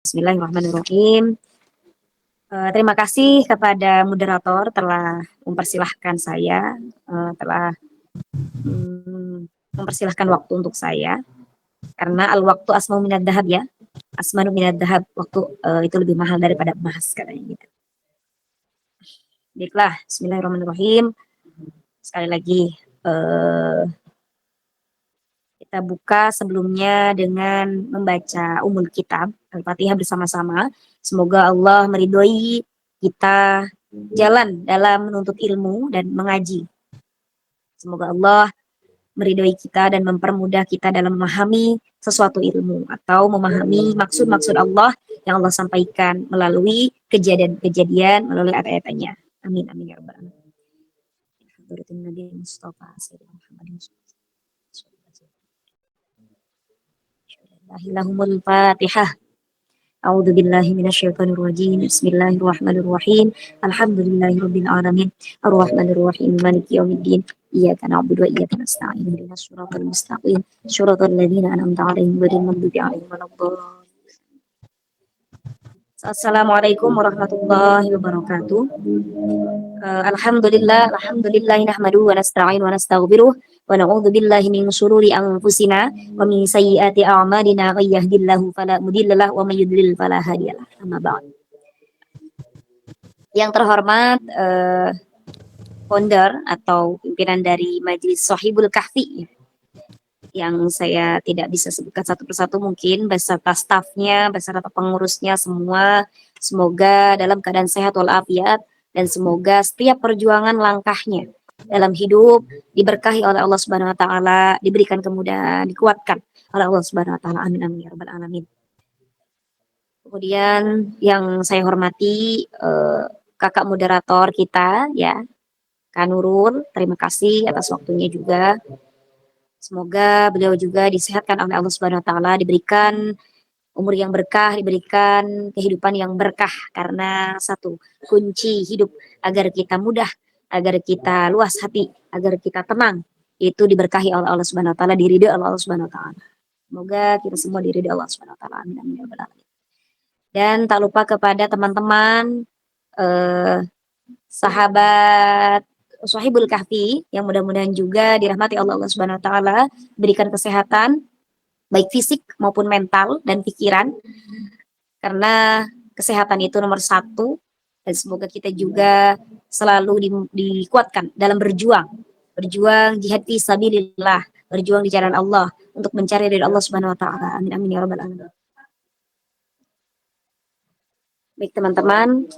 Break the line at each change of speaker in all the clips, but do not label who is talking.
Bismillahirrahmanirrahim. Terima kasih kepada moderator telah mempersilahkan saya, telah mempersilahkan waktu untuk saya. Karena al-waktu asmau minad dahab ya, asmanu minad dahab, waktu itu lebih mahal daripada emas katanya gitu. Baiklah, Bismillahirrahmanirrahim. Sekali lagi kita buka sebelumnya dengan membaca Ummul Kitab Al-Fatihah bersama-sama. Semoga Allah meridhoi kita jalan dalam menuntut ilmu dan mengaji. Semoga Allah meridhoi kita dan mempermudah kita dalam memahami sesuatu ilmu atau memahami maksud-maksud Allah yang Allah sampaikan melalui kejadian-kejadian, melalui ayat-ayatnya. Amin amin ya rabbal alamin. Nabi Mustafa lahumul Fatihah. A'udzu billahi minasyaitonir rajim. Bismillahirrahmanirrahim. Alhamdulillahirabbil alamin. Arrahmanir rahim. Maliki yaumiddin. Iyyaka na'budu wa iyyaka nasta'in. Ihdinas siratal mustaqim. Shiratal ladzina an'amta 'alaihim ghairil maghdubi 'alaihim waladdallin. Assalamualaikum warahmatullahi wabarakatuh. Alhamdulillah nahmadu wa nasta'in wa nastaghfiruh wa na'udzu billahi min syururi anfusina wa min sayyiati a'malina may yahdihillahu fala mudhillalah wa may yudlil fala hadiyalah. Amma ba'd. Yang terhormat founder atau pimpinan dari Majelis Shahibul Kahfi yang saya tidak bisa sebutkan satu persatu, mungkin beserta stafnya, beserta pengurusnya semua, semoga dalam keadaan sehat walafiat dan semoga setiap perjuangan langkahnya dalam hidup diberkahi oleh Allah Subhanahu wa taala, diberikan kemudahan, dikuatkan oleh Allah Subhanahu wa taala. Amin amin ya rabbal alamin. Kemudian yang saya hormati kakak moderator kita ya, Kak Nurul, terima kasih atas waktunya juga. Semoga beliau juga disehatkan oleh Allah Subhanahu wa taala, diberikan umur yang berkah, diberikan kehidupan yang berkah, karena satu kunci hidup agar kita mudah, agar kita luas hati, agar kita tenang, itu diberkahi oleh Allah Subhanahu wa taala, diridhoi oleh Allah Subhanahu wa taala. Semoga kita semua diridhoi Allah Subhanahu wa taala. Amin amin ya rabbal alamin. Dan tak lupa kepada teman-teman sahabat Shahibul Kahfi yang mudah-mudahan juga dirahmati Allah Subhanahu wa taala, berikan kesehatan baik fisik maupun mental dan pikiran, karena kesehatan itu nomor satu, dan semoga kita juga selalu dikuatkan dalam berjuang jihad fi sabilillah, berjuang di jalan Allah untuk mencari ridha Allah Subhanahu wa taala. Amin amin ya rabbal alamin. Baik teman-teman,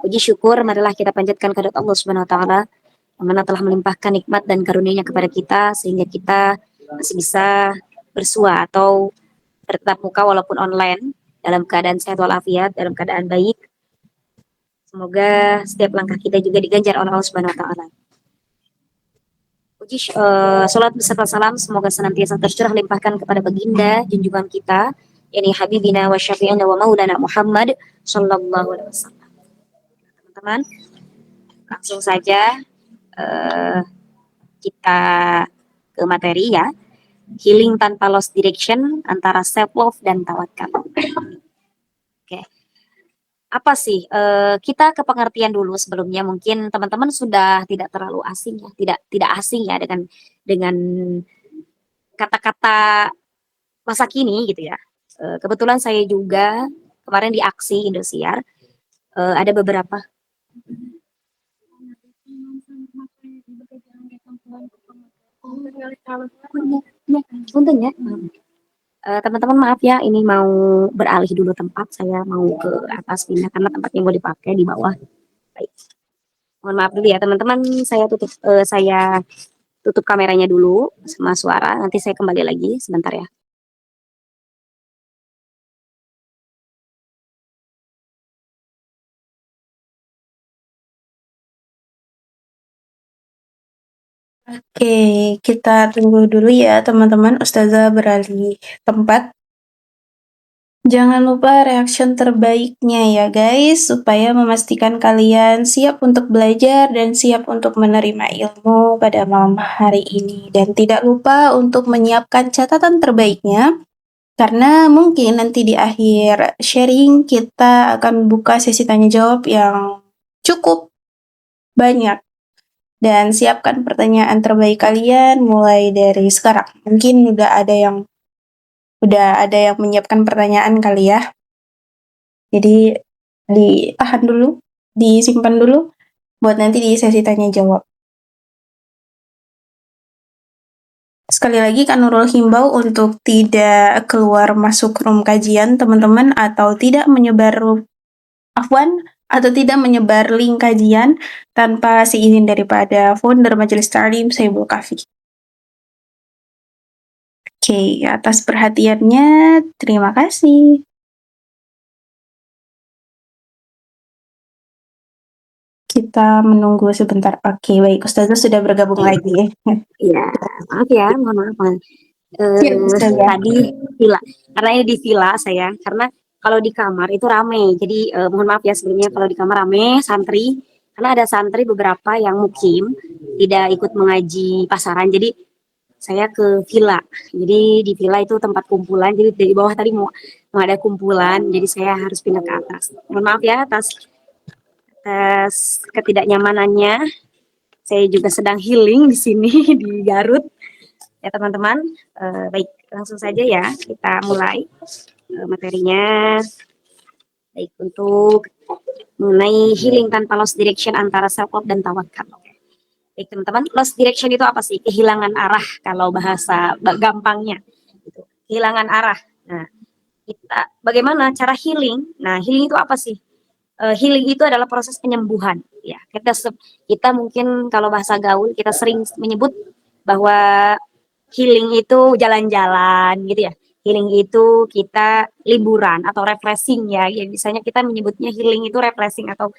puji syukur marilah kita panjatkan kehadirat Allah Subhanahu wa taala yang mana telah melimpahkan nikmat dan karunia-Nya kepada kita sehingga kita masih bisa bersua atau bertatap muka walaupun online dalam keadaan sehat walafiat, dalam keadaan baik. Semoga setiap langkah kita juga diganjar oleh Allah Subhanahu wa taala. Puji salat beserta salam semoga senantiasa tercurah limpahkan kepada baginda junjungan kita, yakni habibina wa syafi'ina wa maulana Muhammad sallallahu alaihi wasallam. Teman-teman, langsung saja kita ke materi ya. Healing tanpa lost direction antara self love dan tawakal. Oke. Apa sih? Kita ke pengertian dulu sebelumnya, mungkin teman-teman sudah tidak terlalu asing ya, tidak asing ya dengan kata-kata masa kini gitu ya. Kebetulan saya juga kemarin di aksi Indosiar ada beberapa punten ya. Teman-teman maaf ya, ini mau beralih dulu tempat, saya mau ke atas pindah karena tempatnya mau dipakai di bawah. Baik. Mohon maaf dulu ya teman-teman, saya tutup kameranya dulu sama suara, nanti saya kembali lagi sebentar ya.
Oke, kita tunggu dulu ya teman-teman, Ustazah beralih tempat. Jangan lupa reaction terbaiknya ya guys, supaya memastikan kalian siap untuk belajar dan siap untuk menerima ilmu pada malam hari ini. Dan tidak lupa untuk menyiapkan catatan terbaiknya Karena mungkin nanti di akhir sharing kita akan buka sesi tanya jawab yang cukup banyak. Dan siapkan pertanyaan terbaik kalian mulai dari sekarang. Mungkin udah ada yang menyiapkan pertanyaan kali ya. Jadi ditahan dulu, disimpan dulu buat nanti di sesi tanya jawab. Sekali lagi Kak Nurul himbau untuk tidak keluar masuk room kajian teman-teman atau tidak menyebar link kajian tanpa seizin daripada founder Majelis Ta'lim Saibul Kafi. Oke, atas perhatiannya terima kasih. Kita menunggu sebentar. Oke, baik. Ustazah sudah bergabung lagi.
Iya, maaf ya, mohon maaf. Tadi villa, karena ini di villa saya, karena kalau di kamar itu rame, jadi mohon maaf ya sebelumnya kalau di kamar rame santri, karena ada santri beberapa yang mukim tidak ikut mengaji pasaran, jadi saya ke villa. Jadi di villa itu tempat kumpulan, jadi dari bawah tadi mau ada kumpulan, jadi saya harus pindah ke atas. Mohon maaf ya atas ketidaknyamanannya. Saya juga sedang healing di sini di Garut. Ya teman-teman, baik langsung saja ya kita mulai materinya. Baik, untuk mengenai healing tanpa lost direction antara self love dan tawakal. Baik teman-teman, lost direction itu apa sih? Kehilangan arah kalau bahasa gampangnya. Gitu. Kehilangan arah. Nah, kita bagaimana cara healing? Nah, healing itu apa sih? Healing itu adalah proses penyembuhan. Ya, kita mungkin kalau bahasa gaul kita sering menyebut bahwa healing itu jalan-jalan gitu ya. Healing itu kita liburan atau refreshing ya. Ya biasanya kita menyebutnya healing itu refreshing atau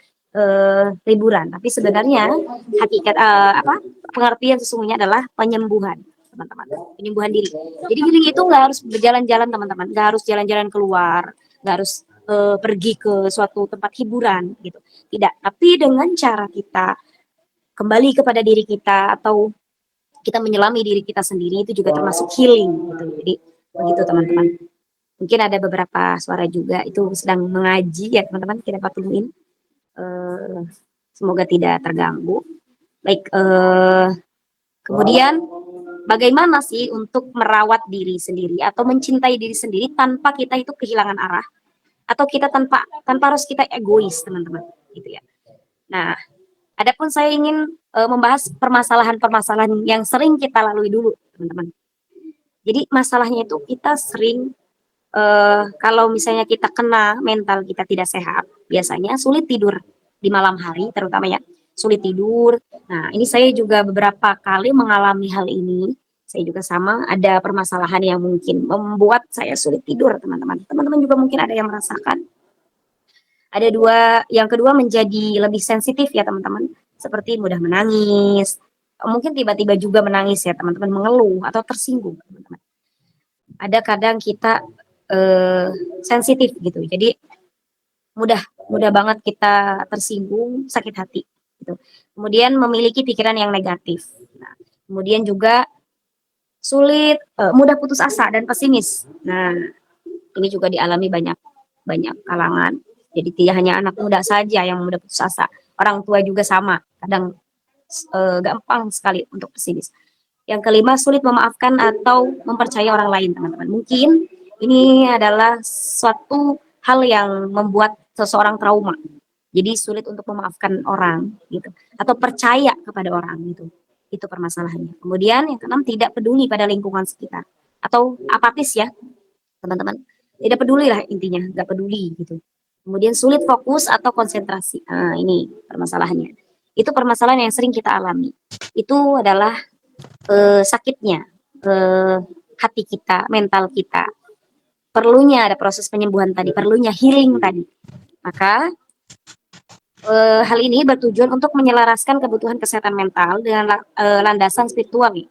liburan. Tapi sebenarnya hakikat pengertian sesungguhnya adalah penyembuhan, teman-teman. Penyembuhan diri. Jadi healing itu nggak harus berjalan-jalan, teman-teman. Nggak harus jalan-jalan keluar, nggak harus pergi ke suatu tempat hiburan gitu. Tidak. Tapi dengan cara kita kembali kepada diri kita atau kita menyelami diri kita sendiri itu juga termasuk healing gitu. Jadi begitu teman-teman. Mungkin ada beberapa suara juga itu sedang mengaji ya teman-teman, kita patuhin. Semoga tidak terganggu. Baik, kemudian bagaimana sih untuk merawat diri sendiri atau mencintai diri sendiri tanpa kita itu kehilangan arah atau kita tanpa harus kita egois teman-teman gitu ya. Nah, adapun saya ingin membahas permasalahan-permasalahan yang sering kita lalui dulu, teman-teman. Jadi masalahnya itu kita sering kalau misalnya kita kena mental kita tidak sehat, biasanya sulit tidur di malam hari, terutama ya sulit tidur. Nah, ini saya juga beberapa kali mengalami hal ini. Saya juga sama ada permasalahan yang mungkin membuat saya sulit tidur, teman-teman. Teman-teman juga mungkin ada yang merasakan. Ada yang kedua menjadi lebih sensitif ya teman-teman, seperti mudah menangis, mungkin tiba-tiba juga menangis ya teman-teman, mengeluh atau tersinggung teman-teman. Ada kadang kita sensitif gitu, jadi mudah banget kita tersinggung, sakit hati gitu. Kemudian memiliki pikiran yang negatif. Nah, kemudian juga sulit, mudah putus asa dan pesimis. Nah, ini juga dialami banyak kalangan. Jadi tidak hanya anak muda saja yang mudah putus asa, orang tua juga sama. Kadang gampang sekali untuk pesimis. Yang kelima, sulit memaafkan atau mempercayai orang lain, teman-teman. Mungkin ini adalah suatu hal yang membuat seseorang trauma. Jadi sulit untuk memaafkan orang gitu atau percaya kepada orang gitu. Itu permasalahannya. Kemudian yang keenam, tidak peduli pada lingkungan sekitar atau apatis ya, teman-teman. Tidak peduli lah intinya, nggak peduli gitu. Kemudian sulit fokus atau konsentrasi. Nah, ini permasalahannya. Itu permasalahan yang sering kita alami. Itu adalah sakitnya hati kita, mental kita. Perlunya ada proses penyembuhan tadi, perlunya healing tadi. Maka hal ini bertujuan untuk menyelaraskan kebutuhan kesehatan mental dengan landasan spiritual nih.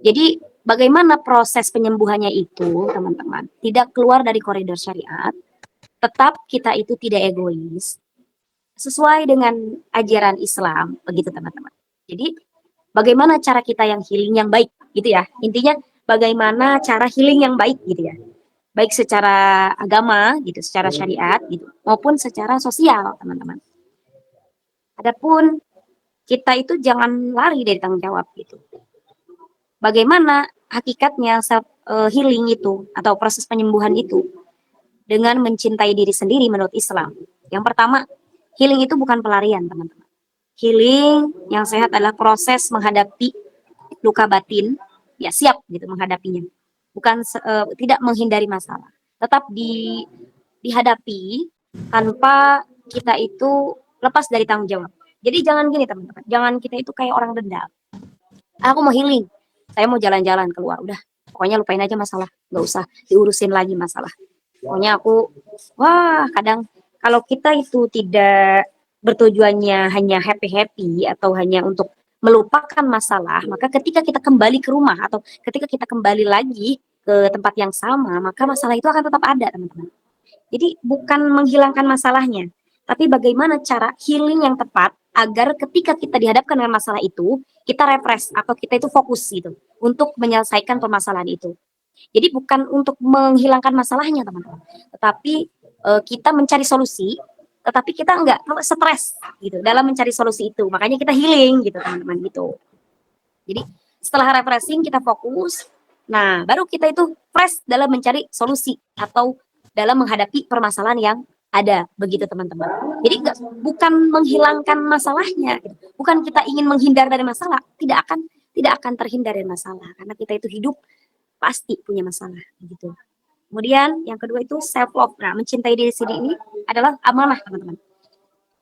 Jadi bagaimana proses penyembuhannya itu, teman-teman? Tidak keluar dari koridor syariat, tetap kita itu tidak egois, sesuai dengan ajaran Islam, begitu teman-teman. Jadi bagaimana cara kita yang healing yang baik, gitu ya. Intinya bagaimana cara healing yang baik, gitu ya. baik secara agama gitu, secara syariat gitu, maupun secara sosial, teman-teman. Adapun kita itu jangan lari dari tanggung jawab gitu. Bagaimana hakikatnya healing itu atau proses penyembuhan itu dengan mencintai diri sendiri menurut Islam. Yang pertama, healing itu bukan pelarian, teman-teman. Healing yang sehat adalah proses menghadapi luka batin, ya siap gitu menghadapinya. Bukan tidak menghindari masalah, tetap dihadapi tanpa kita itu lepas dari tanggung jawab. Jadi jangan gini teman-teman, jangan kita itu kayak orang dendam. Aku mau healing, saya mau jalan-jalan keluar, udah pokoknya lupain aja masalah, nggak usah diurusin lagi masalah. Pokoknya aku, wah kadang kalau kita itu tidak bertujuannya hanya happy-happy atau hanya untuk melupakan masalah, maka ketika kita kembali ke rumah atau ketika kita kembali lagi ke tempat yang sama, maka masalah itu akan tetap ada, teman-teman. Jadi bukan menghilangkan masalahnya, tapi bagaimana cara healing yang tepat agar ketika kita dihadapkan dengan masalah itu, kita refresh atau kita itu fokus gitu untuk menyelesaikan permasalahan itu. Jadi bukan untuk menghilangkan masalahnya teman-teman, tetapi kita mencari solusi, tetapi kita enggak stres gitu dalam mencari solusi itu. Makanya kita healing gitu teman-teman gitu. Jadi setelah refreshing kita fokus, nah baru kita itu fresh dalam mencari solusi atau dalam menghadapi permasalahan yang ada begitu teman-teman. Jadi bukan menghilangkan masalahnya, gitu. Bukan kita ingin menghindar dari masalah, tidak akan terhindar dari masalah karena kita itu hidup pasti punya masalah gitu. Kemudian yang kedua itu self love. Nah, mencintai diri sendiri ini adalah amanah, teman-teman.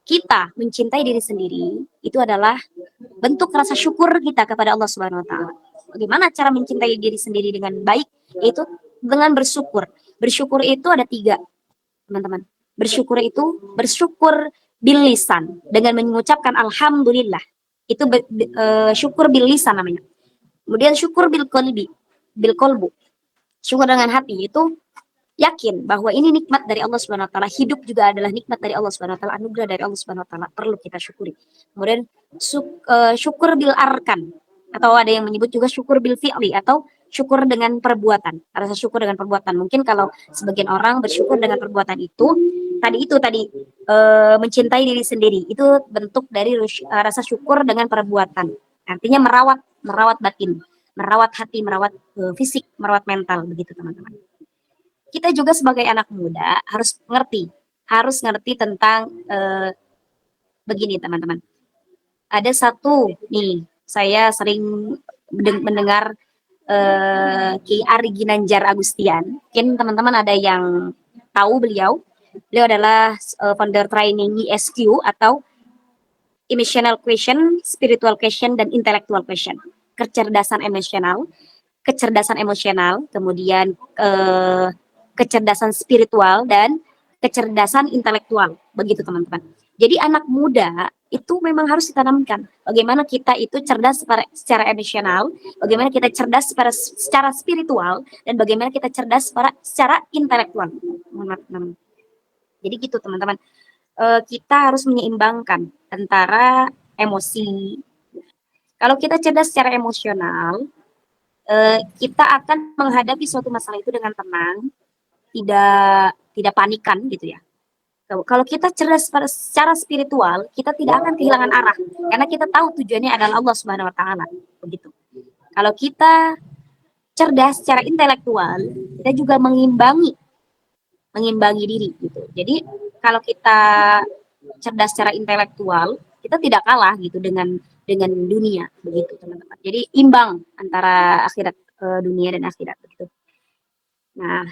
Kita mencintai diri sendiri itu adalah bentuk rasa syukur kita kepada Allah Subhanahu wa taala. Bagaimana cara mencintai diri sendiri dengan baik? Itu dengan bersyukur. Bersyukur itu ada 3, teman-teman. Bersyukur itu bersyukur bil lisan dengan mengucapkan alhamdulillah. Itu syukur bil lisan namanya. Kemudian syukur bil qalbi, bil kolbu. Syukur dengan hati itu yakin bahwa ini nikmat dari Allah Subhanahu wa taala, hidup juga adalah nikmat dari Allah Subhanahu wa taala, anugerah dari Allah Subhanahu wa taala, perlu kita syukuri. Kemudian syukur bil arkan atau ada yang menyebut juga syukur bil fi'li atau syukur dengan perbuatan. Rasa syukur dengan perbuatan. Mungkin kalau sebagian orang bersyukur dengan perbuatan itu tadi mencintai diri sendiri. Itu bentuk dari rasa syukur dengan perbuatan. Artinya merawat batin, merawat hati, merawat fisik, merawat mental begitu teman-teman. Kita juga sebagai anak muda harus ngerti tentang begini teman-teman. Ada satu nih, saya sering mendengar Ki Ari Ginanjar Agustian. Mungkin teman-teman ada yang tahu beliau. Beliau adalah founder training ESQ atau emotional question, spiritual question, dan intellectual question. Kecerdasan emosional, kemudian kecerdasan spiritual dan kecerdasan intelektual, begitu teman-teman. Jadi anak muda itu memang harus ditanamkan bagaimana kita itu cerdas secara emosional, bagaimana kita cerdas secara spiritual, dan bagaimana kita cerdas secara intelektual. Jadi gitu teman-teman. Kita harus menyeimbangkan antara emosi. Kalau kita cerdas secara emosional, kita akan menghadapi suatu masalah itu dengan tenang, tidak panikan gitu ya. Kalau kita cerdas secara spiritual, kita tidak akan kehilangan arah karena kita tahu tujuannya adalah Allah Subhanahu wa taala, begitu. Kalau kita cerdas secara intelektual, kita juga mengimbangi diri gitu. Jadi kalau kita cerdas secara intelektual, kita tidak kalah gitu dengan dunia begitu teman-teman. Jadi imbang antara dunia dan akhirat begitu. Nah,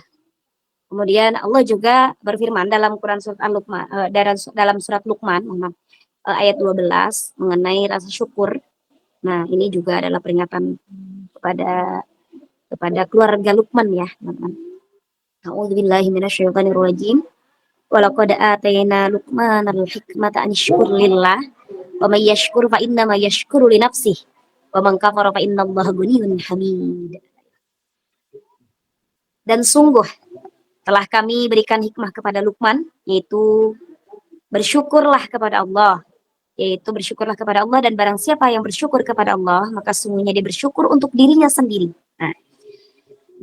kemudian Allah juga berfirman dalam Quran surat Al-Luqman, dalam surat Luqman ayat 12 mengenai rasa syukur. Nah, ini juga adalah peringatan kepada keluarga Luqman ya, teman-teman. A'udzubillahi minasyaitonirrajim. Walaqad atayna Luqmanal hikmata an yashkur lillah wa may yashkur fa innama yashkuru li nafsihi wa man kafara fa innallaha ghaniyyun hamid. Dan sungguh telah kami berikan hikmah kepada Luqman, yaitu bersyukurlah kepada Allah, dan barang siapa yang bersyukur kepada Allah, maka sungguhnya dia bersyukur untuk dirinya sendiri. Nah,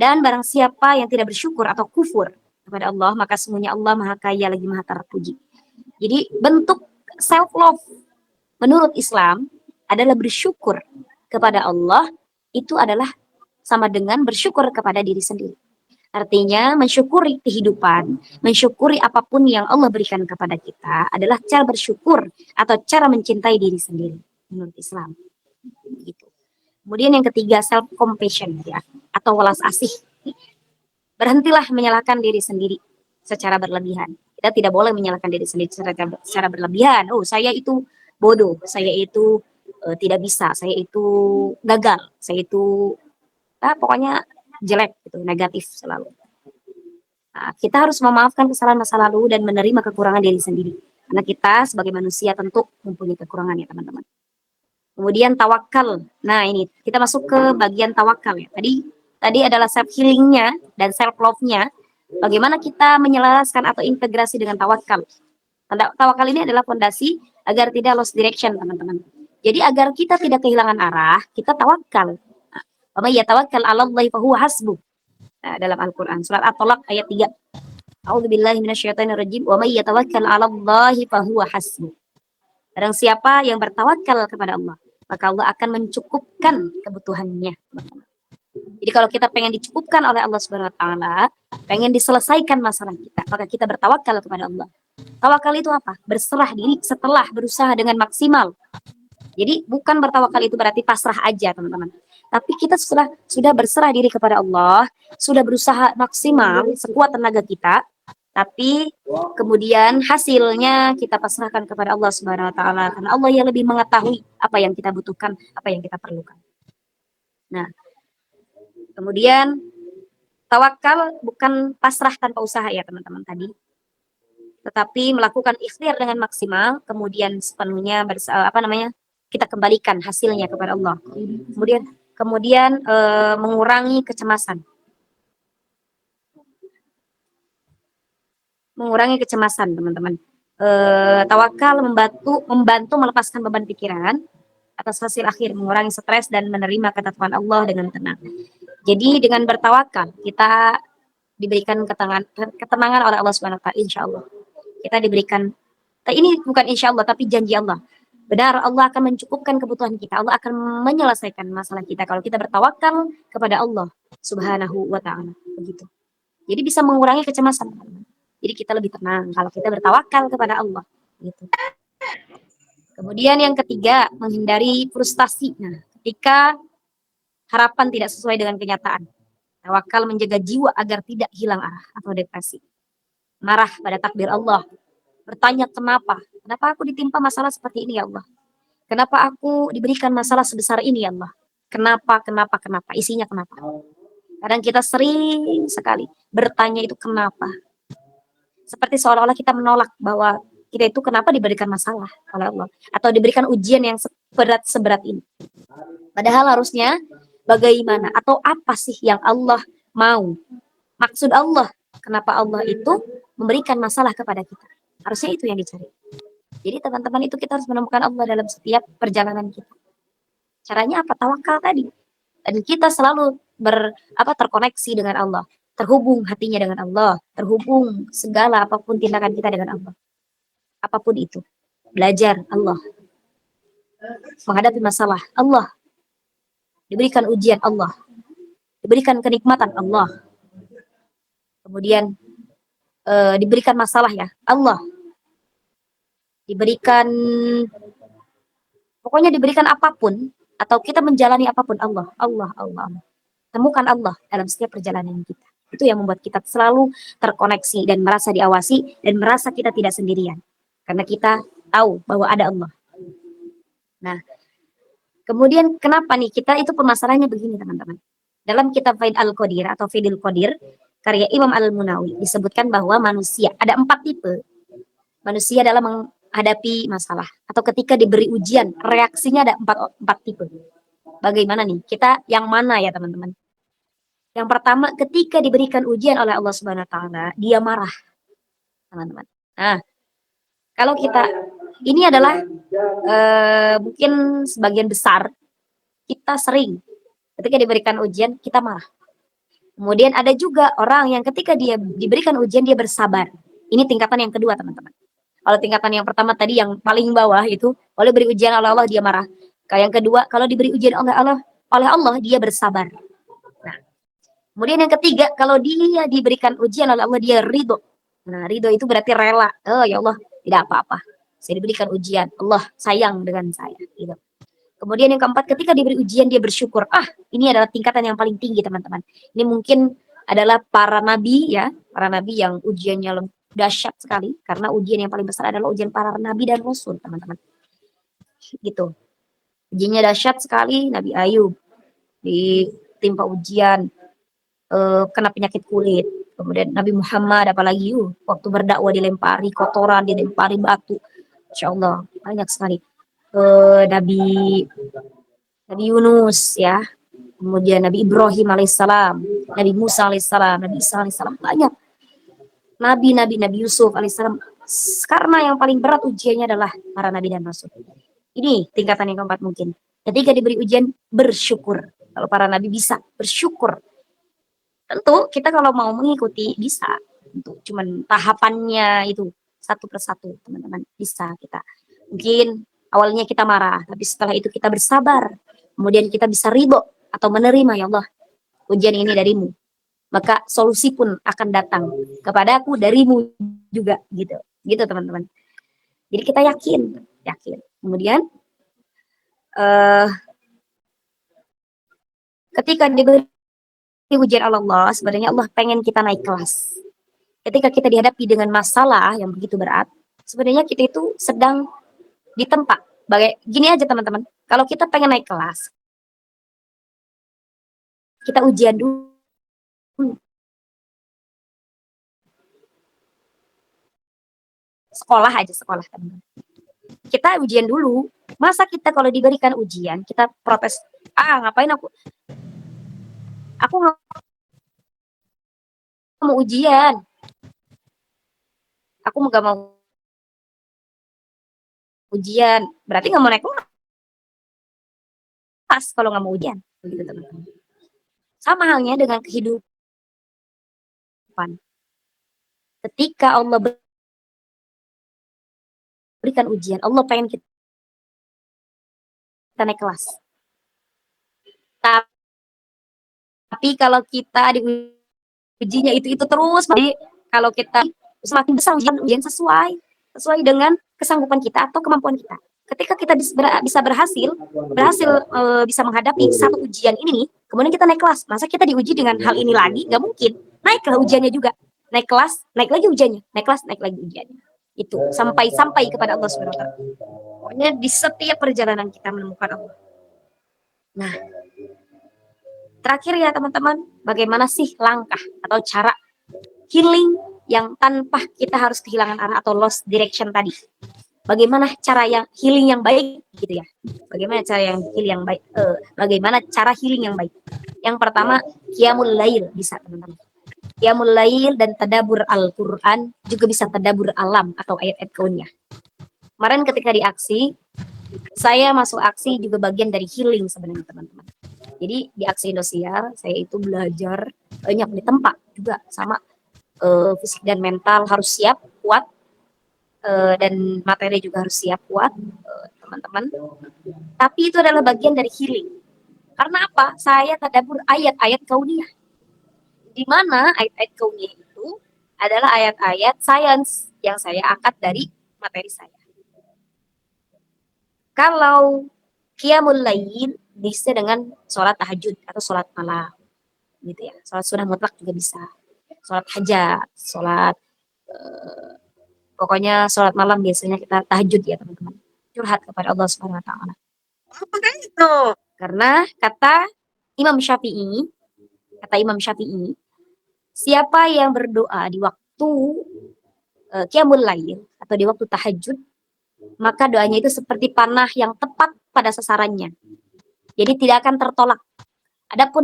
Dan barang siapa yang tidak bersyukur atau kufur kepada Allah, maka sesungguhnya Allah Maha Kaya lagi Maha Terpuji. Jadi bentuk self love menurut Islam adalah bersyukur kepada Allah, itu adalah sama dengan bersyukur kepada diri sendiri. Artinya mensyukuri kehidupan, mensyukuri apapun yang Allah berikan kepada kita adalah cara bersyukur atau cara mencintai diri sendiri menurut Islam. Gitu. Kemudian yang ketiga, self compassion ya, atau welas asih. Berhentilah menyalahkan diri sendiri secara berlebihan. Kita tidak boleh menyalahkan diri sendiri secara berlebihan. Oh, saya itu bodoh, saya itu tidak bisa, saya itu gagal, saya itu pokoknya jelek gitu, negatif selalu. Nah, kita harus memaafkan kesalahan masa lalu dan menerima kekurangan diri sendiri. Karena kita sebagai manusia tentu mempunyai kekurangan ya teman-teman. Kemudian tawakal. Nah ini kita masuk ke bagian tawakal ya. Tadi adalah self healingnya dan self love-nya. Bagaimana kita menyelaraskan atau integrasi dengan tawakal. Tawakal ini adalah fondasi agar tidak lost direction teman-teman. Jadi agar kita tidak kehilangan arah, kita tawakal. Wa may yatawakkal 'alallahi fahuwa hasbuh. Nah, dalam Al-Qur'an surat At-Talaq ayat 3. A'udzubillahi minasyaitonirrajim. Wa may yatawakkal 'alallahi fahuwa hasbuh. Barang siapa yang bertawakal kepada Allah, maka Allah akan mencukupkan kebutuhannya. Jadi kalau kita pengen dicukupkan oleh Allah Subhanahu wa taala, pengen diselesaikan masalah kita, maka kita bertawakal kepada Allah. Tawakal itu apa? Berserah diri setelah berusaha dengan maksimal. Jadi bukan bertawakal itu berarti pasrah aja, teman-teman. Tapi kita sudah berserah diri kepada Allah, sudah berusaha maksimal sekuat tenaga kita, tapi kemudian hasilnya kita pasrahkan kepada Allah Subhanahu wa taala karena Allah yang lebih mengetahui apa yang kita butuhkan, apa yang kita perlukan. Nah, kemudian tawakal bukan pasrah tanpa usaha ya, teman-teman tadi. Tetapi melakukan ikhtiar dengan maksimal, kemudian sepenuhnya kita kembalikan hasilnya kepada Allah. Kemudian mengurangi kecemasan. Mengurangi kecemasan, teman-teman. Tawakal membantu melepaskan beban pikiran atas hasil akhir, mengurangi stres dan menerima ketetapan Allah dengan tenang. Jadi dengan bertawakal kita diberikan ketenangan oleh Allah Subhanahu wa taala, insyaallah. Kita diberikan, ini bukan insya Allah tapi janji Allah. Benar, Allah akan mencukupkan kebutuhan kita. Allah akan menyelesaikan masalah kita kalau kita bertawakal kepada Allah Subhanahu wa taala. Begitu. Jadi bisa mengurangi kecemasan. Jadi kita lebih tenang kalau kita bertawakal kepada Allah. Gitu. Kemudian yang ketiga, menghindari frustasi. Nah, ketika harapan tidak sesuai dengan kenyataan. Tawakal menjaga jiwa agar tidak hilang arah atau depresi. Marah pada takdir Allah, bertanya kenapa aku ditimpa masalah seperti ini ya Allah, kenapa aku diberikan masalah sebesar ini ya Allah, kenapa, isinya kenapa. Kadang kita sering sekali bertanya itu kenapa, seperti seolah-olah kita menolak bahwa kita itu kenapa diberikan masalah oleh Allah atau diberikan ujian yang seberat ini, padahal harusnya bagaimana atau apa sih yang Allah mau, maksud Allah, kenapa Allah itu memberikan masalah kepada kita. Harusnya itu yang dicari. Jadi teman-teman itu kita harus menemukan Allah dalam setiap perjalanan kita. Caranya apa? Tawakal tadi. Dan kita selalu terkoneksi dengan Allah. Terhubung hatinya dengan Allah. Terhubung segala apapun tindakan kita dengan Allah. Apapun itu. Belajar Allah. Menghadapi masalah Allah. Diberikan ujian Allah. Diberikan kenikmatan Allah. Kemudian diberikan masalah ya Allah, pokoknya diberikan apapun atau kita menjalani apapun Allah. Temukan Allah dalam setiap perjalanan kita. Itu yang membuat kita selalu terkoneksi dan merasa diawasi dan merasa kita tidak sendirian karena kita tahu bahwa ada Allah. Nah, kemudian kenapa nih kita itu permasalahannya begini teman-teman. Dalam kitab Faid Al-Qadir atau Faidul Qadir karya Imam Al-Munawi disebutkan bahwa manusia ada 4 tipe. Manusia dalam menghadapi masalah atau ketika diberi ujian, reaksinya ada 4 tipe. Bagaimana nih? Kita yang mana ya teman-teman? Yang pertama, ketika diberikan ujian oleh Allah Subhanahu wa taala, dia marah. Teman-teman. Nah, kalau kita ini adalah mungkin sebagian besar kita sering ketika diberikan ujian kita marah. Kemudian ada juga orang yang ketika dia diberikan ujian dia bersabar. Ini tingkatan yang kedua, teman-teman. Kalau tingkatan yang pertama tadi yang paling bawah itu, oleh beri ujian oleh Allah dia marah. Kalau yang kedua, kalau diberi ujian oleh Allah dia bersabar. Nah, kemudian yang ketiga, kalau dia diberikan ujian oleh Allah dia ridho. Nah, ridho itu berarti rela. Oh ya Allah, tidak apa-apa. Saya diberikan ujian, Allah sayang dengan saya. Gitu. Kemudian yang keempat, ketika diberi ujian dia bersyukur. Ah, ini adalah tingkatan yang paling tinggi, teman-teman. Ini mungkin adalah para nabi ya, para nabi yang ujiannya dahsyat sekali karena ujian yang paling besar adalah ujian para nabi dan rasul, teman-teman. Gitu. Ujiannya dahsyat sekali, Nabi Ayub ditimpa ujian kena penyakit kulit. Kemudian Nabi Muhammad apalagi waktu berdakwah dilempari kotoran, dilempari batu. Insya Allah banyak sekali. Nabi Nabi Yunus ya, kemudian Nabi Ibrahim alaihissalam, Nabi Musa alaihissalam, Nabi Isa alaihissalam, banyak Nabi Yusuf alaihissalam. Karena yang paling berat ujiannya adalah para nabi dan rasul. Ini tingkatan yang keempat mungkin. Ketika diberi ujian bersyukur. Kalau para nabi bisa bersyukur. Tentu kita kalau mau mengikuti bisa. Untuk cuman tahapannya itu satu persatu, teman-teman, bisa kita. Mungkin awalnya kita marah, tapi setelah itu kita bersabar. Kemudian kita bisa ridho atau menerima, ya Allah, ujian ini darimu. Maka solusi pun akan datang kepadaku darimu juga, gitu. Gitu, teman-teman. Jadi kita yakin. Kemudian eh ketika diberi ujian Allah, sebenarnya Allah pengen kita naik kelas. Ketika kita dihadapi dengan masalah yang begitu berat, sebenarnya kita itu sedang ditempa. Gini aja, teman-teman, kalau kita pengen naik kelas, kita ujian dulu. Sekolah, teman-teman. Kita ujian dulu. Masa kita kalau diberikan ujian, kita protes, ngapain aku nggak mau ujian, aku nggak mau ujian, berarti nggak mau naik kelas kalau nggak mau ujian. Begitu, teman-teman. Sama halnya dengan kehidupan. Ketika Allah berikan ujian, Allah pengen kita naik kelas. Tapi kalau kita diujinya itu terus, kalau kita semakin besar ujian sesuai dengan kesanggupan kita atau kemampuan kita. Ketika kita bisa berhasil bisa menghadapi satu ujian ini nih, kemudian kita naik kelas. Masa kita diuji dengan hal ini lagi? Gak mungkin. Naiklah ujiannya juga. Naik kelas, naik lagi ujiannya. Naik kelas, naik lagi ujiannya. Itu sampai kepada Allah Subhanahu wa taala. Pokoknya di setiap perjalanan kita menemukan Allah. Nah, terakhir ya teman-teman, bagaimana sih langkah atau cara healing yang tanpa kita harus kehilangan arah atau lost direction tadi? Bagaimana cara yang healing yang baik gitu ya? Bagaimana cara yang healing yang baik? Bagaimana cara healing yang baik? Yang pertama, qiyamul lail bisa, teman-teman. Qiyamul lail dan tadabur Al-Qur'an, juga bisa tadabur alam atau ayat-ayat kauniyah. Kemarin ketika di aksi, saya masuk aksi juga bagian dari healing sebenarnya, teman-teman. Jadi di aksi Indosiar, saya itu belajar banyak di tempat juga sama fisik dan mental harus siap, kuat, dan materi juga harus siap, kuat, teman-teman. Tapi itu adalah bagian dari healing. Karena apa? Saya tadabur ayat-ayat kauniyah. Di mana ayat-ayat kauniyah itu adalah ayat-ayat sains yang saya angkat dari materi saya. Kalau qiyamul lail bisa dengan sholat tahajud atau sholat malam, gitu ya. Sholat sunnah mutlak juga bisa. Sholat hajat, sholat pokoknya sholat malam biasanya kita tahajud ya, teman-teman. Curhat kepada Allah Subhanahu wa taala. Apakah itu? Karena kata Imam Syafi'i, siapa yang berdoa di waktu qiyamul lail atau di waktu tahajud, maka doanya itu seperti panah yang tepat pada sasarannya. Jadi tidak akan tertolak. Adapun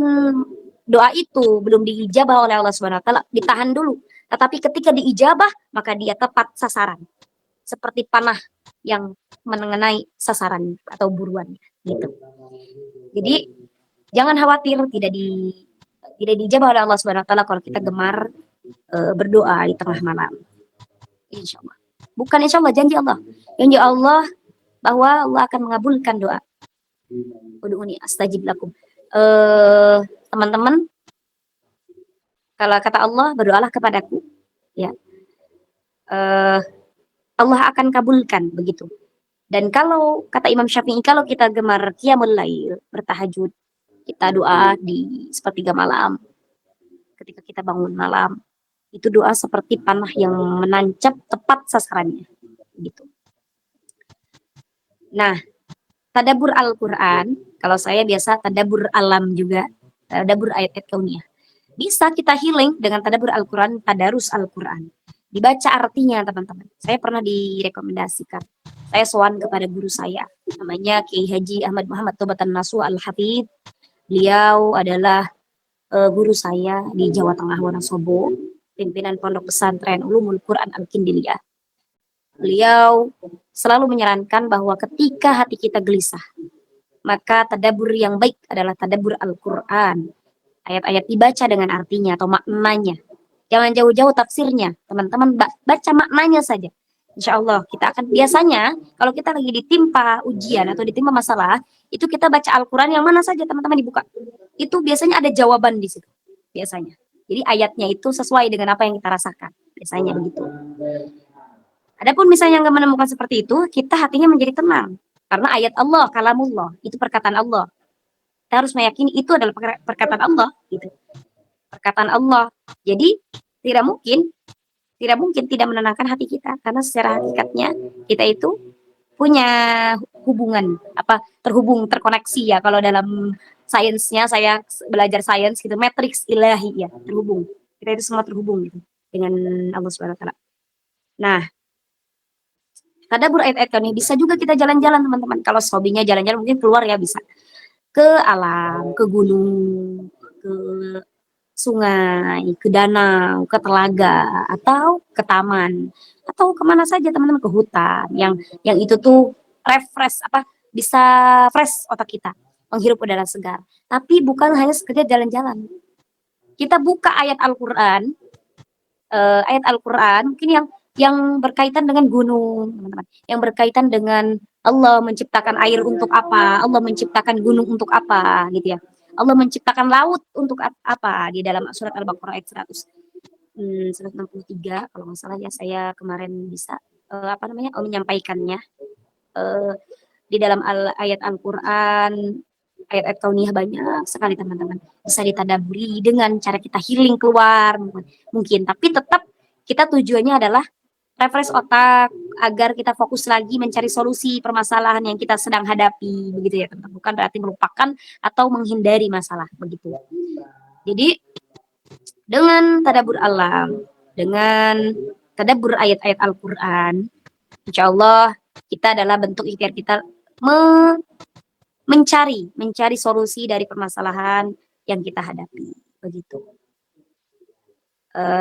doa itu belum diijabah oleh Allah Subhanahu wa taala, ditahan dulu. Tetapi ketika diijabah, maka dia tepat sasaran. Seperti panah yang mengenai sasaran atau buruan gitu. Jadi jangan khawatir tidak Tidak dijawab oleh Allah Subhanahu wa taala kalau kita gemar berdoa di tengah malam. Insya Allah. Bukan insya Allah, janji Allah. Janji Allah bahwa Allah akan mengabulkan doa. Ud'uni astajib lakum. Teman-teman, kalau kata Allah, berdoalah kepadaku. Ya. Allah akan kabulkan begitu. Dan kalau kata Imam Syafi'i, kalau kita gemar qiyamul lail, bertahajud, kita doa di sepertiga malam, ketika kita bangun malam, itu doa seperti panah yang menancap tepat sasarannya. Gitu. Nah, tadabur Al-Quran, kalau saya biasa tadabur alam juga, tadabur ayat-ayat kauniyah. Bisa kita healing dengan tadabur Al-Quran, tadarus Al-Quran. Dibaca artinya, teman-teman. Saya pernah direkomendasikan. Saya sowan kepada guru saya, namanya Kiai Haji Ahmad Muhammad Tobatan Nasuh Al-Hafidh. Beliau adalah guru saya di Jawa Tengah, Wonosobo, pimpinan Pondok Pesantren Ulumul Quran Al-Kindiliyah. Beliau selalu menyarankan bahwa ketika hati kita gelisah, maka tadabur yang baik adalah tadabur Al-Quran. Ayat-ayat dibaca dengan artinya atau maknanya. Jangan jauh-jauh tafsirnya. Teman-teman baca maknanya saja. Insya Allah kita akan, biasanya kalau kita lagi ditimpa ujian atau ditimpa masalah, itu kita baca Al-Quran yang mana saja teman-teman dibuka. Itu biasanya ada jawaban di situ. Biasanya. Jadi ayatnya itu sesuai dengan apa yang kita rasakan. Biasanya begitu. Adapun misalnya nggak menemukan seperti itu, kita hatinya menjadi tenang. Karena ayat Allah, kalamullah, itu perkataan Allah. Kita harus meyakini itu adalah perkataan Allah. Gitu. Perkataan Allah. Jadi tidak mungkin tidak menenangkan hati kita. Karena secara hakikatnya kita itu punya hubungan, terkoneksi ya. Kalau dalam sainsnya, saya belajar sains gitu, matriks ilahi ya, terhubung. Kita itu semua terhubung gitu, dengan Allah Subhanahu wa taala. Nah, tadabbur ayat-ayat kauniyah bisa juga kita jalan-jalan teman-teman. Kalau hobinya jalan-jalan mungkin keluar ya bisa. Ke alam, ke gunung, ke sungai, ke danau, ke telaga, atau ke taman, atau kemana saja teman-teman, ke hutan. Yang itu tuh bisa fresh otak kita, menghirup udara segar. Tapi bukan hanya sekedar jalan-jalan. Kita buka ayat Al-Quran mungkin yang berkaitan dengan gunung, teman-teman. Yang berkaitan dengan Allah menciptakan air untuk apa, Allah menciptakan gunung untuk apa, gitu ya. Allah menciptakan laut untuk apa, di dalam surat Al-Baqarah ayat 163 kalau nggak salah ya, saya kemarin bisa menyampaikannya. Di dalam ayat Al-Quran, ayat-ayat kauniyah banyak sekali teman-teman. Bisa ditadaburi dengan cara kita healing keluar mungkin, tapi tetap kita tujuannya adalah refresh otak agar kita fokus lagi mencari solusi permasalahan yang kita sedang hadapi, begitu ya teman-teman. Bukan berarti melupakan atau menghindari masalah, begitu. Jadi dengan tadabbur alam, dengan tadabbur ayat-ayat Al-Quran, insya Allah kita adalah bentuk ikhtiar kita mencari solusi dari permasalahan yang kita hadapi, begitu.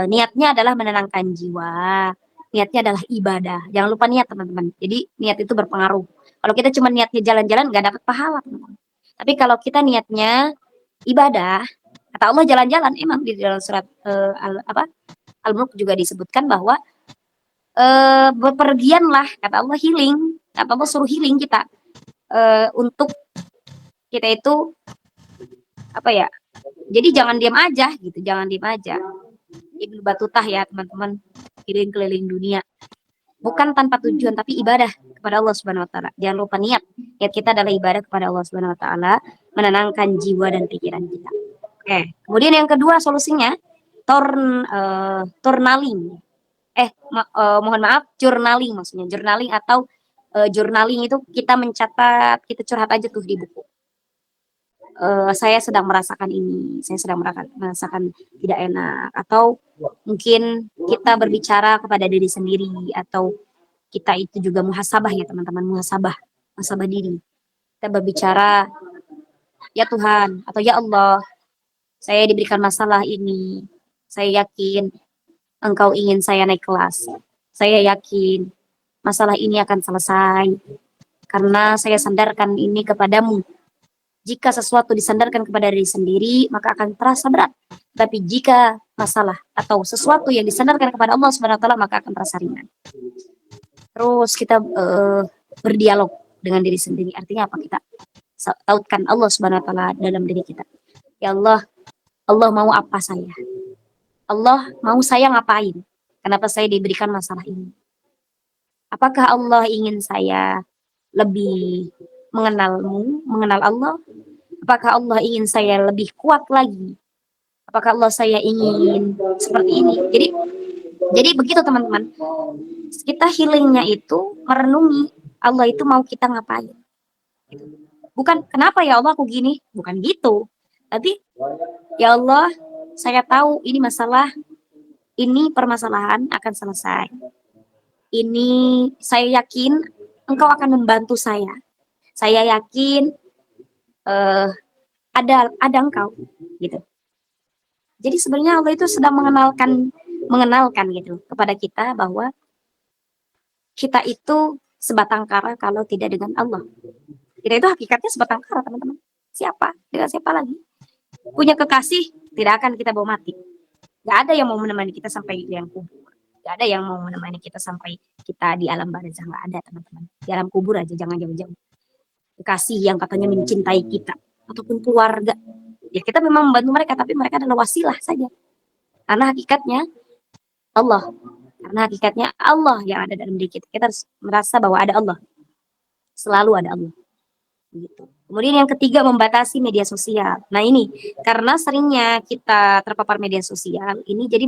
Niatnya adalah menenangkan jiwa, niatnya adalah ibadah. Jangan lupa niat teman-teman. Jadi niat itu berpengaruh. Kalau kita cuma niatnya jalan-jalan nggak dapat pahala teman-teman. Tapi kalau kita niatnya ibadah, kata Allah jalan-jalan, emang di dalam surat Al-Mulk juga disebutkan bahwa bepergianlah, kata Allah healing, kata Allah suruh healing kita untuk kita itu jadi jangan diam aja gitu, jangan diam aja. Ibnu Batutah ya teman-teman, keliling-keliling dunia. Bukan tanpa tujuan, tapi ibadah kepada Allah Subhanahu wa taala. Jangan lupa niat. Niat kita adalah ibadah kepada Allah Subhanahu wa taala, menenangkan jiwa dan pikiran kita. Oke, kemudian yang kedua solusinya journaling. Mohon maaf, journaling maksudnya. Journaling atau journaling itu kita mencatat, kita curhat aja tuh di buku. Saya sedang merasakan ini, saya sedang merasakan tidak enak, atau mungkin kita berbicara kepada diri sendiri, atau kita itu juga muhasabah ya teman-teman, muhasabah diri. Kita berbicara, ya Tuhan, atau ya Allah, saya diberikan masalah ini, saya yakin Engkau ingin saya naik kelas, saya yakin masalah ini akan selesai, karena saya sandarkan ini kepadamu. Jika sesuatu disandarkan kepada diri sendiri, maka akan terasa berat. Tapi jika masalah atau sesuatu yang disandarkan kepada Allah Subhanahu wa taala, maka akan terasa ringan. Terus kita berdialog dengan diri sendiri. Artinya apa? Kita tautkan Allah Subhanahu wa taala dalam diri kita. Ya Allah, Allah mau apa saya? Allah mau saya ngapain? Kenapa saya diberikan masalah ini? Apakah Allah ingin saya lebih mengenal Allah? Apakah Allah ingin saya lebih kuat lagi? Apakah Allah saya ingin seperti ini? Jadi begitu teman-teman. Kita healingnya itu merenungi Allah itu mau kita ngapain. Bukan kenapa ya Allah aku gini, bukan gitu. Tapi ya Allah, saya tahu ini masalah, ini permasalahan akan selesai. Ini saya yakin engkau akan membantu saya. Saya yakin uh, ada engkau gitu. Jadi sebenarnya Allah itu sedang mengenalkan gitu kepada kita bahwa kita itu sebatang kara kalau tidak dengan Allah. Kita itu hakikatnya sebatang kara, teman-teman. Siapa? Dengan siapa lagi? Punya kekasih, tidak akan kita bawa mati. Gak ada yang mau menemani kita sampai liang kubur. Gak ada yang mau menemani kita sampai kita di alam barzah. Gak ada, teman-teman. Di alam kubur aja, jangan jauh-jauh. Kekasih yang katanya mencintai kita. Ataupun keluarga. Ya kita memang membantu mereka, tapi mereka adalah wasilah saja. Karena hakikatnya Allah. Karena hakikatnya Allah yang ada dalam diri kita. Kita harus merasa bahwa ada Allah. Selalu ada Allah. Gitu. Kemudian yang ketiga, membatasi media sosial. Nah ini, karena seringnya kita terpapar media sosial, ini jadi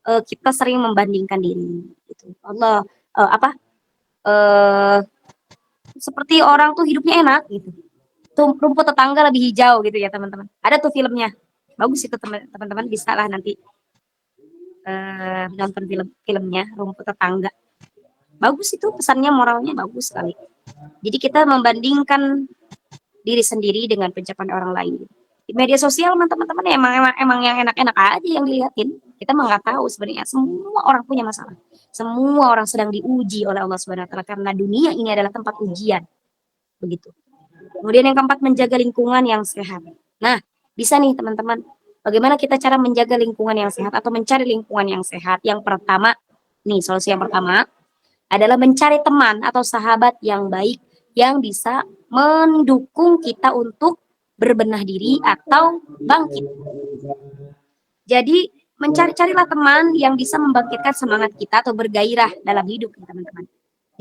kita sering membandingkan diri. Gitu. Allah, apa, uh, seperti orang tuh hidupnya enak, gitu. Tuh rumput tetangga lebih hijau gitu ya teman-teman. Ada tuh filmnya. Bagus itu teman-teman, bisa lah nanti nonton filmnya Rumput Tetangga. Bagus itu pesannya, moralnya bagus sekali. Jadi kita membandingkan diri sendiri dengan pencapaian orang lain. Di media sosial teman-teman emang yang enak-enak aja yang dilihatin. Kita mah nggak tahu sebenarnya semua orang punya masalah. Semua orang sedang diuji oleh Allah Subhanahu wa taala karena dunia ini adalah tempat ujian. Begitu. Kemudian yang keempat, menjaga lingkungan yang sehat. Nah, bisa nih teman-teman. Bagaimana kita cara menjaga lingkungan yang sehat atau mencari lingkungan yang sehat? Yang pertama, nih solusi yang pertama adalah mencari teman atau sahabat yang baik yang bisa mendukung kita untuk berbenah diri atau bangkit. Jadi carilah teman yang bisa membangkitkan semangat kita atau bergairah dalam hidup, teman-teman.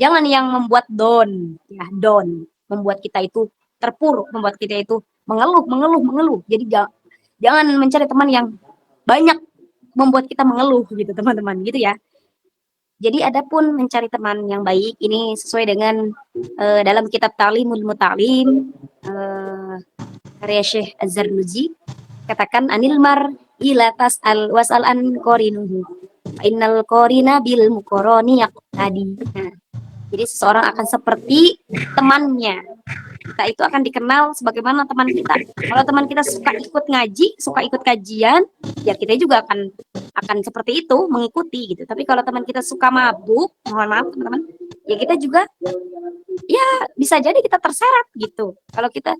Jangan yang membuat down, ya down, membuat kita itu terpuruk, membuat kita itu mengeluh. Jadi jangan mencari teman yang banyak membuat kita mengeluh gitu, teman-teman, gitu ya. Jadi adapun mencari teman yang baik ini sesuai dengan dalam kitab Ta'limul Muta'lim karya Syekh Az-Zarnuji, katakan anil mar ila tas'al was'al an qorinuhu innal qorina bil muqarrani yaqtadi. Nah, jadi seseorang akan seperti temannya. Kita itu akan dikenal sebagaimana teman kita. Kalau teman kita suka ikut ngaji, suka ikut kajian, ya kita juga akan seperti itu, mengikuti gitu. Tapi kalau teman kita suka mabuk, mohon maaf teman-teman, ya kita juga ya bisa jadi kita terseret gitu. Kalau kita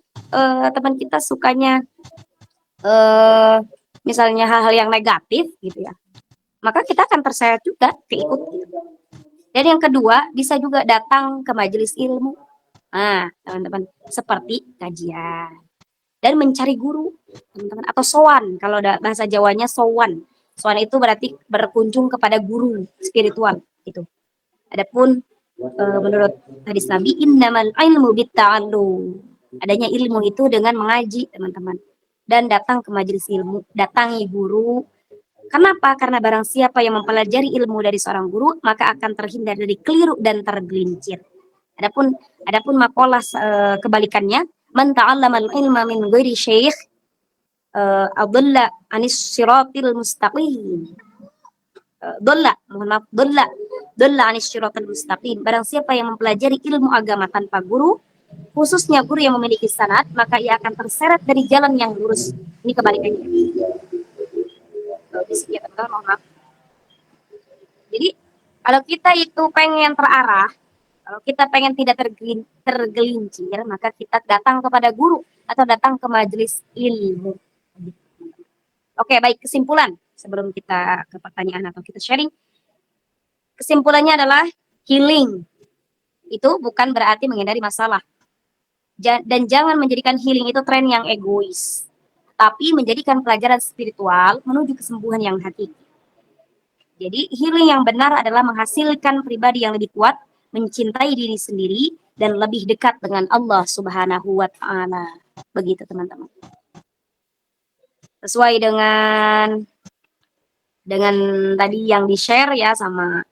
teman kita sukanya misalnya hal-hal yang negatif gitu ya, maka kita akan terseret juga keikut gitu. Dan yang kedua, bisa juga datang ke majelis ilmu. Nah, teman-teman, seperti kajian. Dan mencari guru, teman-teman, atau sowan. Kalau bahasa Jawanya sowan. Sowan itu berarti berkunjung kepada guru spiritual. Gitu. Adapun menurut hadis Nabi, innamal ilmu bitta'allum. Adanya ilmu itu dengan mengaji, teman-teman. Dan datang ke majelis ilmu, datangi guru. Kenapa? Karena barang siapa yang mempelajari ilmu dari seorang guru, maka akan terhindar dari keliru dan tergelincir. Adapun makalah kebalikannya, man ta'allamal ilma min ghairi syekh adalla anis siratil mustaqim. Dolla anis siratil mustaqim. Barang siapa yang mempelajari ilmu agama tanpa guru, khususnya guru yang memiliki sanad, maka ia akan terseret dari jalan yang lurus. Ini kebalikannya. Ya, teman-teman, maaf. Jadi kalau kita itu pengen terarah, kalau kita pengen tidak tergelincir, maka kita datang kepada guru. atau datang ke majelis ilmu. Oke, baik, kesimpulan sebelum kita ke pertanyaan atau kita sharing. Kesimpulannya adalah healing itu bukan berarti menghindari masalah. Dan jangan menjadikan healing itu tren yang egois, tapi menjadikan pelajaran spiritual menuju kesembuhan yang hakiki. Jadi healing yang benar adalah menghasilkan pribadi yang lebih kuat, mencintai diri sendiri, dan lebih dekat dengan Allah Subhanahu wa Ta'ala. Begitu teman-teman. Sesuai dengan tadi yang di-share ya sama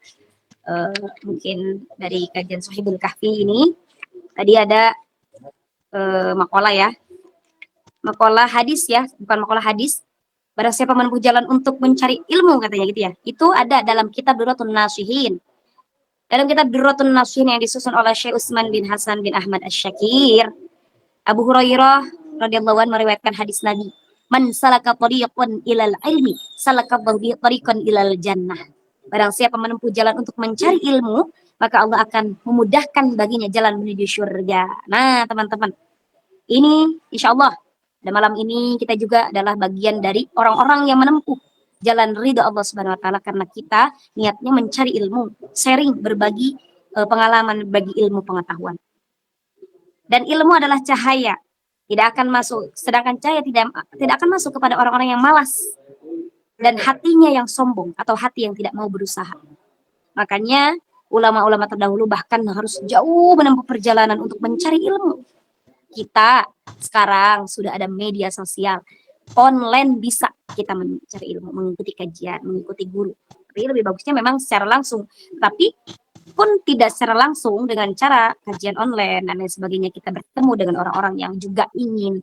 mungkin dari kajian Sahibul Kahfi ini, tadi ada makalah ya, makalah hadis ya, bukan makalah hadis. Barang siapa menempuh jalan untuk mencari ilmu katanya gitu ya. Itu ada dalam kitab Durratun Nasihin. Dalam kitab Durratun Nasihin yang disusun oleh Syekh Utsman bin Hasan bin Ahmad Asy-Syakir, Abu Hurairah radhiyallahu anhu meriwayatkan hadis Nabi, "Man salaka tariqan ilal ilmi, salaka bihi tariqan ilal jannah." Barang siapa menempuh jalan untuk mencari ilmu, maka Allah akan memudahkan baginya jalan menuju surga. Nah, teman-teman, ini insya Allah dan malam ini kita juga adalah bagian dari orang-orang yang menempuh jalan ridha Allah Subhanahu wa taala karena kita niatnya mencari ilmu, sharing, berbagi pengalaman, bagi ilmu pengetahuan. Dan ilmu adalah cahaya, tidak akan masuk, sedangkan cahaya tidak akan masuk kepada orang-orang yang malas dan hatinya yang sombong atau hati yang tidak mau berusaha. Makanya ulama-ulama terdahulu bahkan harus jauh menempuh perjalanan untuk mencari ilmu. Kita sekarang sudah ada media sosial, online bisa kita mencari ilmu, mengikuti kajian, mengikuti guru. Tapi lebih bagusnya memang secara langsung. Tapi pun tidak secara langsung dengan cara kajian online dan lain sebagainya, kita bertemu dengan orang-orang yang juga ingin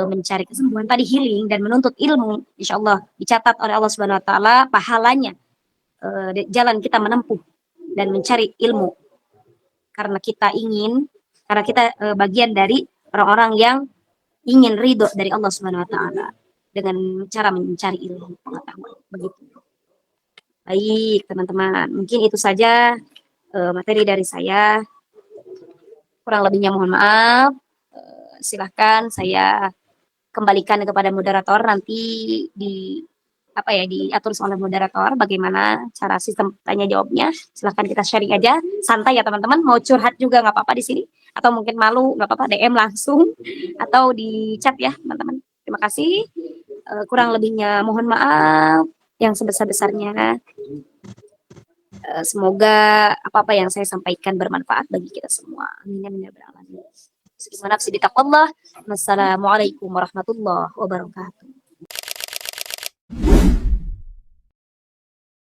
mencari kesembuhan tadi, healing dan menuntut ilmu. Insya Allah dicatat oleh Allah Subhanahu Wa Taala pahalanya jalan kita menempuh dan mencari ilmu karena kita bagian dari orang-orang yang ingin ridho dari Allah Subhanahu Wa Taala dengan cara mencari ilmu pengetahuan. Begitu. Baik teman-teman, mungkin itu saja materi dari saya. Kurang lebihnya mohon maaf. Silahkan saya kembalikan kepada moderator, nanti diatur oleh moderator bagaimana cara sistem tanya jawabnya. Silahkan kita sharing aja, santai ya teman-teman. Mau curhat juga nggak apa-apa di sini, atau mungkin malu nggak apa-apa, DM langsung atau di chat ya teman-teman. Terima kasih. Kurang lebihnya mohon maaf yang sebesar-besarnya. Semoga apa-apa yang saya sampaikan bermanfaat bagi kita semua. Amin amin ya rabbal alamin. Wassalamualaikum warahmatullahi wabarakatuh.